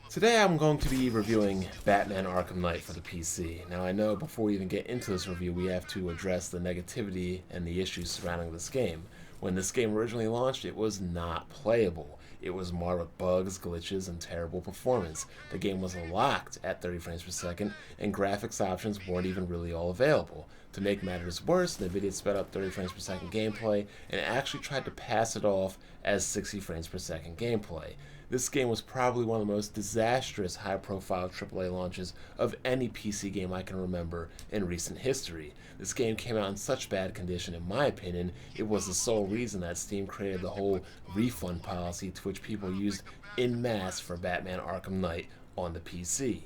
Today I'm going to be reviewing Batman Arkham Knight for the PC. Now I know before we even get into this review we have to address the negativity and the issues surrounding this game. When this game originally launched, it was not playable. It was marred with bugs, glitches, and terrible performance. The game was locked at 30 frames per second, and graphics options weren't even really all available. To make matters worse, NVIDIA sped up 30 frames per second gameplay and actually tried to pass it off as 60 frames per second gameplay. This game was probably one of the most disastrous high-profile AAA launches of any PC game I can remember in recent history. This game came out in such bad condition, in my opinion, it was the sole reason that Steam created the whole refund policy to which people used en masse for Batman Arkham Knight on the PC.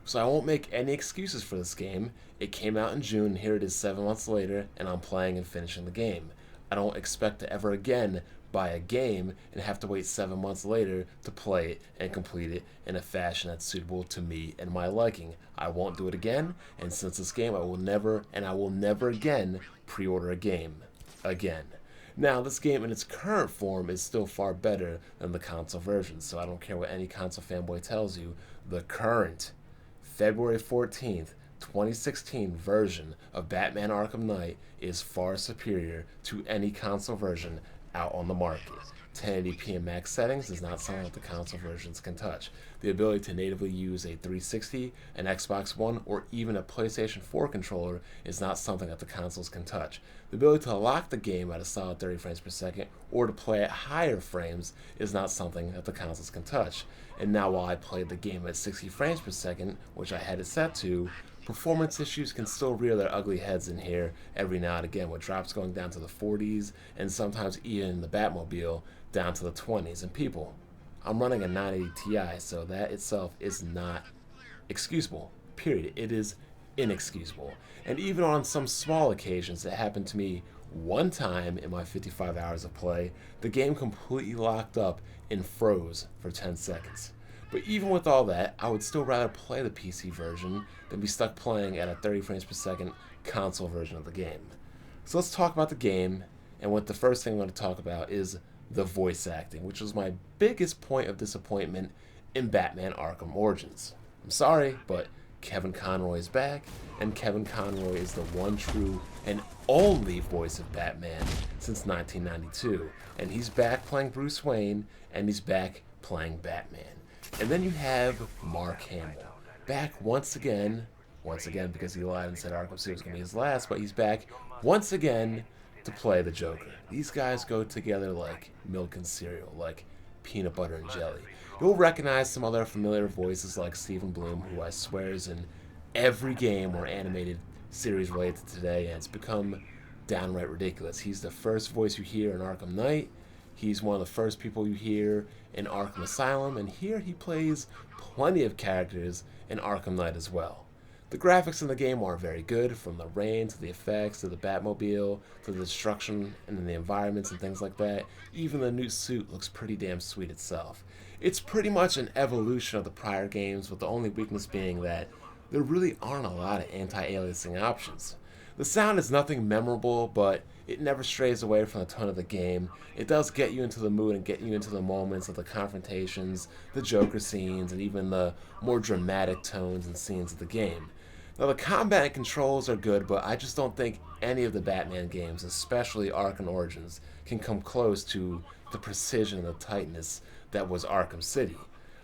So I won't make any excuses for this game. It came out in June, and here it is 7 months later, and I'm playing and finishing the game. I don't expect to ever again buy a game and have to wait 7 months later to play it and complete it in a fashion that's suitable to me and my liking. I won't do it again, and since this game I will never again pre-order a game again. Now, this game in its current form is still far better than the console version, so I don't care what any console fanboy tells you. The current February 14th, 2016 version of Batman Arkham Knight is far superior to any console version out on the market. 1080p in max settings is not something that the console versions can touch. The ability to natively use a 360, an Xbox One, or even a PlayStation 4 controller is not something that the consoles can touch. The ability to lock the game at a solid 30 frames per second or to play at higher frames is not something that the consoles can touch. And now while I played the game at 60 frames per second, which I had it set to, performance issues can still rear their ugly heads in here every now and again, with drops going down to the 40s and sometimes even in the Batmobile down to the 20s. And people, I'm running a 980 Ti, so that itself is not excusable, period. It is inexcusable. And even on some small occasions, it happened to me one time in my 55 hours of play, the game completely locked up and froze for 10 seconds. But even with all that, I would still rather play the PC version than be stuck playing at a 30 frames per second console version of the game. So let's talk about the game, and what the first thing I'm going to talk about is the voice acting, which was my biggest point of disappointment in Batman Arkham Origins. I'm sorry, but Kevin Conroy is back, and Kevin Conroy is the one true and only voice of Batman since 1992. And he's back playing Bruce Wayne, and he's back playing Batman. And then you have Mark Hamill, back once again because he lied and said Arkham City was going to be his last, but he's back once again to play the Joker. These guys go together like milk and cereal, like peanut butter and jelly. You'll recognize some other familiar voices like Stephen Bloom, who I swear is in every game or animated series related to today, and it's become downright ridiculous. He's the first voice you hear in Arkham Knight. He's one of the first people you hear in Arkham Asylum, and here he plays plenty of characters in Arkham Knight as well. The graphics in the game are very good, from the rain to the effects to the Batmobile to the destruction and the environments and things like that. Even the new suit looks pretty damn sweet itself. It's pretty much an evolution of the prior games, with the only weakness being that there really aren't a lot of anti-aliasing options. The sound is nothing memorable, but it never strays away from the tone of the game. It does get you into the mood and get you into the moments of the confrontations, the Joker scenes, and even the more dramatic tones and scenes of the game. Now, the combat and controls are good, but I just don't think any of the Batman games, especially Arkham Origins, can come close to the precision and the tightness that was Arkham City.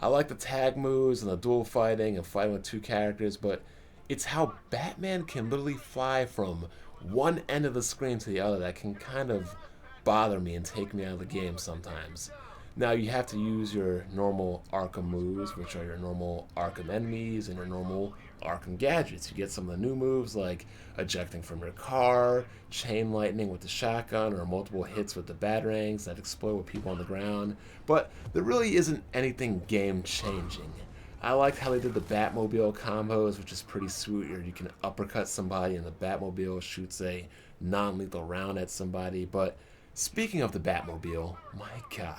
I like the tag moves and the dual fighting and fighting with two characters, but it's how Batman can literally fly from one end of the screen to the other that can kind of bother me and take me out of the game sometimes. Now, you have to use your normal Arkham moves, which are your normal Arkham enemies and your normal Arkham gadgets. You get some of the new moves like ejecting from your car, chain lightning with the shotgun, or multiple hits with the batarangs that explode with people on the ground. But there really isn't anything game-changing. I liked how they did the Batmobile combos, which is pretty sweet. Or you can uppercut somebody and the Batmobile shoots a non-lethal round at somebody. But speaking of the Batmobile, my God,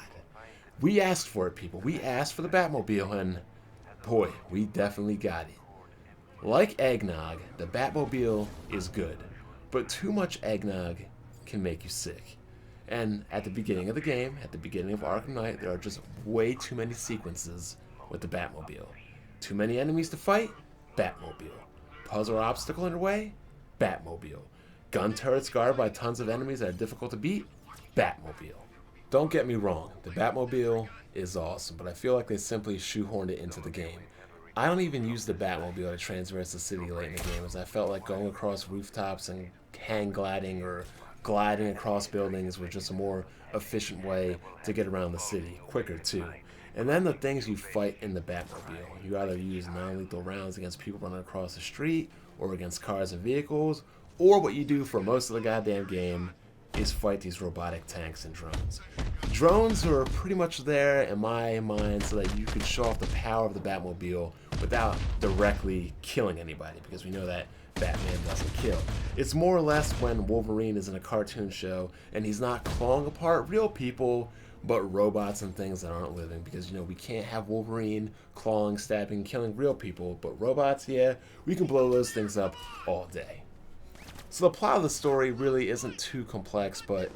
we asked for it, people. We asked for the Batmobile, and boy, we definitely got it. Like eggnog, the Batmobile is good, but too much eggnog can make you sick. And at the beginning of the game, at the beginning of Arkham Knight, there are just way too many sequences with the Batmobile. Too many enemies to fight? Batmobile. Puzzle or obstacle in your way? Batmobile. Gun turrets guarded by tons of enemies that are difficult to beat? Batmobile. Don't get me wrong, the Batmobile is awesome, but I feel like they simply shoehorned it into the game. I don't even use the Batmobile to traverse the city late in the game, as I felt like going across rooftops and hang gliding or gliding across buildings was just a more efficient way to get around the city, quicker too. And then the things you fight in the Batmobile. You either use non-lethal rounds against people running across the street, or against cars and vehicles, or what you do for most of the goddamn game is fight these robotic tanks and drones. Drones are pretty much there in my mind so that you can show off the power of the Batmobile without directly killing anybody, because we know that Batman doesn't kill. It's more or less when Wolverine is in a cartoon show and he's not clawing apart real people, but robots and things that aren't living, because you know we can't have Wolverine clawing, stabbing, killing real people, but robots, yeah, we can blow those things up all day. So the plot of the story really isn't too complex, but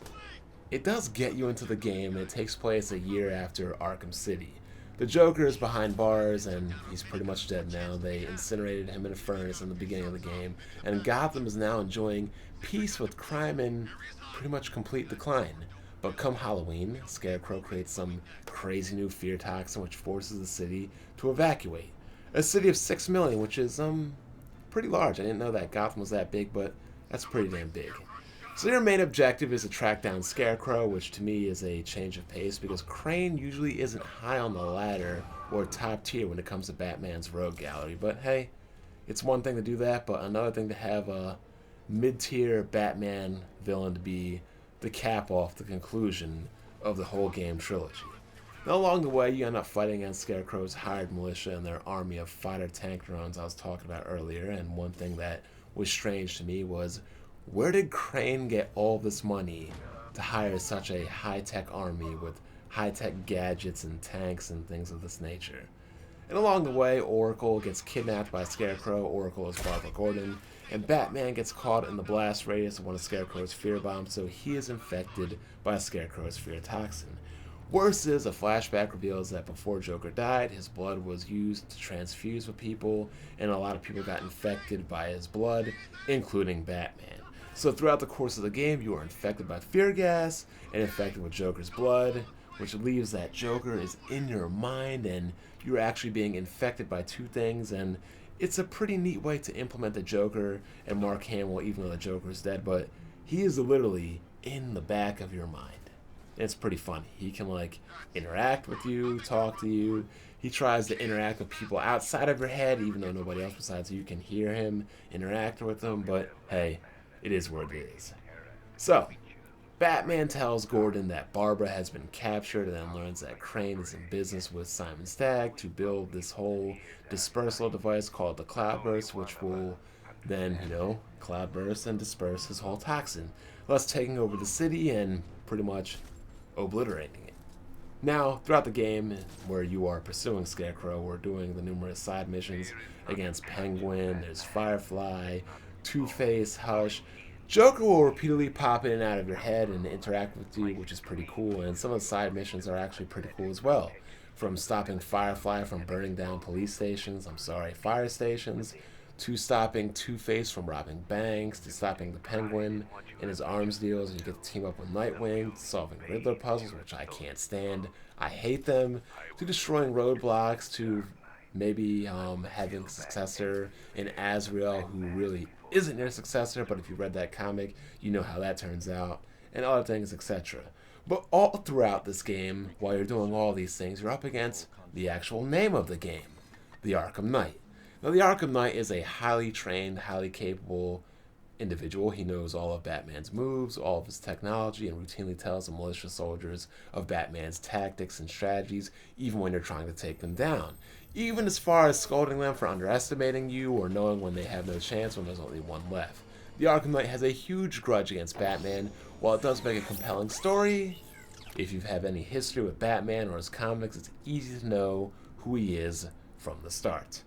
it does get you into the game, and it takes place a year after Arkham City. The Joker is behind bars, and he's pretty much dead now. They incinerated him in a furnace in the beginning of the game, and Gotham is now enjoying peace with crime in pretty much complete decline. But come Halloween, Scarecrow creates some crazy new fear toxin which forces the city to evacuate. A city of 6 million, which is pretty large. I didn't know that Gotham was that big, but that's pretty damn big. So your main objective is to track down Scarecrow, which to me is a change of pace because Crane usually isn't high on the ladder or top tier when it comes to Batman's rogue gallery. But hey, it's one thing to do that, but another thing to have a mid-tier Batman villain to be the cap off the conclusion of the whole game trilogy. Now along the way, you end up fighting against Scarecrow's hired militia and their army of fighter tank drones I was talking about earlier, and one thing that was strange to me was, where did Crane get all this money to hire such a high-tech army with high-tech gadgets and tanks and things of this nature? And along the way, Oracle gets kidnapped by Scarecrow. Oracle is Barbara Gordon, and Batman gets caught in the blast radius of one of Scarecrow's fear bombs, so he is infected by Scarecrow's fear toxin. Worse is, a flashback reveals that before Joker died, his blood was used to transfuse with people, and a lot of people got infected by his blood, including Batman. So throughout the course of the game, you are infected by fear gas and infected with Joker's blood, which leaves that Joker is in your mind and you're actually being infected by two things, and it's a pretty neat way to implement the Joker and Mark Hamill, even though the Joker is dead, but he is literally in the back of your mind. And it's pretty funny. He can like interact with you, talk to you. He tries to interact with people outside of your head, even though nobody else besides you can hear him interact with them, but hey, it is what it is. So, Batman tells Gordon that Barbara has been captured and then learns that Crane is in business with Simon Stagg to build this whole dispersal device called the Cloudburst, which will then, cloudburst and disperse his whole toxin, thus taking over the city and pretty much obliterating it. Now, throughout the game, where you are pursuing Scarecrow or doing the numerous side missions against Penguin, there's Firefly, Two-Face, Hush, Joker will repeatedly pop in and out of your head and interact with you, which is pretty cool, and some of the side missions are actually pretty cool as well. From stopping Firefly from burning down fire stations, to stopping Two-Face from robbing banks, to stopping the Penguin in his arms deals, and you get to team up with Nightwing, solving Riddler puzzles, which I can't stand. I hate them, to destroying roadblocks, to maybe having a successor in Azrael who really isn't your successor, but if you read that comic, you know how that turns out, and other things, etc. But all throughout this game, while you're doing all these things, you're up against the actual name of the game, the Arkham Knight. Now, the Arkham Knight is a highly trained, highly capable individual. He knows all of Batman's moves, all of his technology, and routinely tells the militia soldiers of Batman's tactics and strategies, even when you're trying to take them down. Even as far as scolding them for underestimating you or knowing when they have no chance when there's only one left. The Arkham Knight has a huge grudge against Batman. While it does make a compelling story, if you have any history with Batman or his comics, it's easy to know who he is from the start.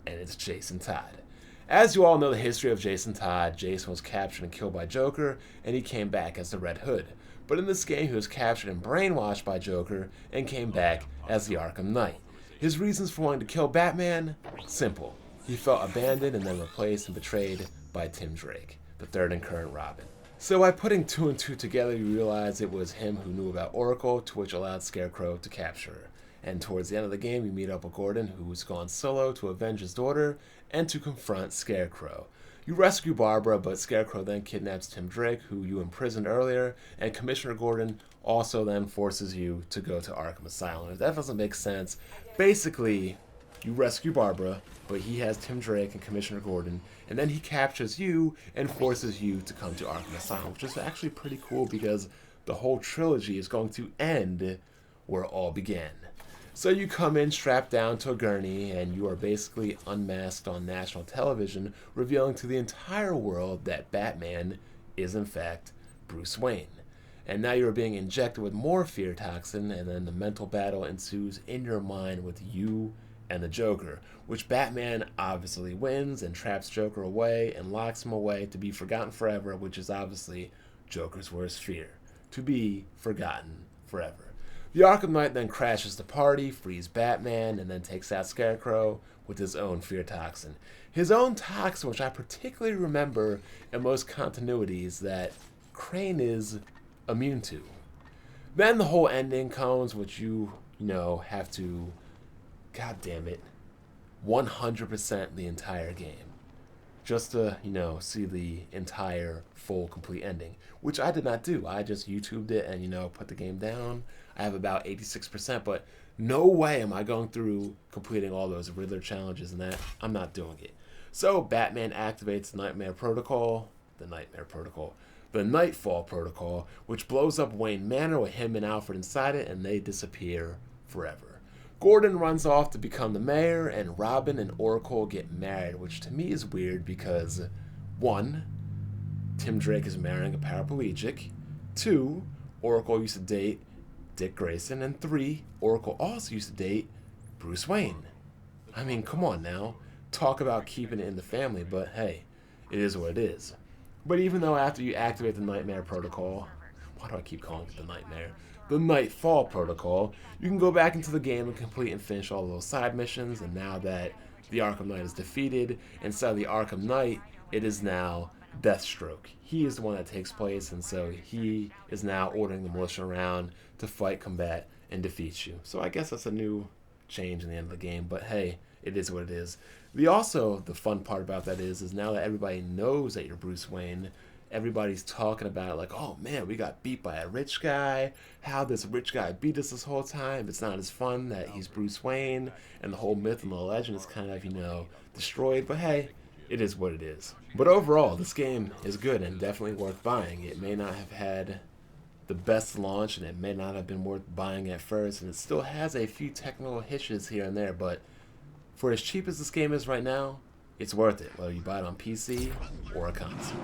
And it's Jason Todd. As you all know the history of Jason Todd, Jason was captured and killed by Joker, and he came back as the Red Hood. But in this game, he was captured and brainwashed by Joker, and came back as the Arkham Knight. His reasons for wanting to kill Batman? Simple. He felt abandoned and then replaced and betrayed by Tim Drake, the third and current Robin. So by putting two and two together, you realize it was him who knew about Oracle, to which allowed Scarecrow to capture her. And towards the end of the game, you meet up with Gordon, who's gone solo to avenge his daughter and to confront Scarecrow. You rescue Barbara, but Scarecrow then kidnaps Tim Drake, who you imprisoned earlier, and Commissioner Gordon also then forces you to go to Arkham Asylum. If that doesn't make sense, basically, you rescue Barbara, but he has Tim Drake and Commissioner Gordon, and then he captures you and forces you to come to Arkham Asylum, which is actually pretty cool because the whole trilogy is going to end where it all began. So you come in strapped down to a gurney, and you are basically unmasked on national television, revealing to the entire world that Batman is in fact Bruce Wayne. And now you're being injected with more fear toxin, and then the mental battle ensues in your mind with you and the Joker, which Batman obviously wins and traps Joker away and locks him away to be forgotten forever, which is obviously Joker's worst fear, to be forgotten forever. The Arkham Knight then crashes the party, frees Batman, and then takes out Scarecrow with his own fear toxin. His own toxin, which I particularly remember in most continuities that Crane is immune to. Then the whole ending comes, which you have to, god damn it, 100% the entire game. Just to, see the entire full complete ending, which I did not do. I just YouTubed it and, put the game down. I have about 86%, but no way am I going through completing all those Riddler challenges and that. I'm not doing it. So Batman activates the Nightfall Protocol, which blows up Wayne Manor with him and Alfred inside it, and they disappear forever. Gordon runs off to become the mayor, and Robin and Oracle get married, which to me is weird because 1, Tim Drake is marrying a paraplegic. 2, Oracle used to date Dick Grayson. And 3, Oracle also used to date Bruce Wayne. I mean, come on now. Talk about keeping it in the family, but hey, it is what it is. But even though after you activate the Nightmare Protocol, why do I keep calling it the Nightmare? The Nightfall Protocol, you can go back into the game and complete and finish all those side missions, and now that the Arkham Knight is defeated, instead of the Arkham Knight, it is now Deathstroke. He is the one that takes place, and so he is now ordering the militia around to fight, combat, and defeat you. So I guess that's a new change in the end of the game, but hey, it is what it is. The fun part about that is now that everybody knows that you're Bruce Wayne, everybody's talking about it like, oh man, we got beat by a rich guy. How this rich guy beat us this whole time? It's not as fun that he's Bruce Wayne, and the whole myth and the legend is kind of, destroyed. But hey, it is what it is. But overall, this game is good and definitely worth buying. It may not have had the best launch, and it may not have been worth buying at first, and it still has a few technical hitches here and there, but for as cheap as this game is right now, it's worth it, whether you buy it on PC or a console.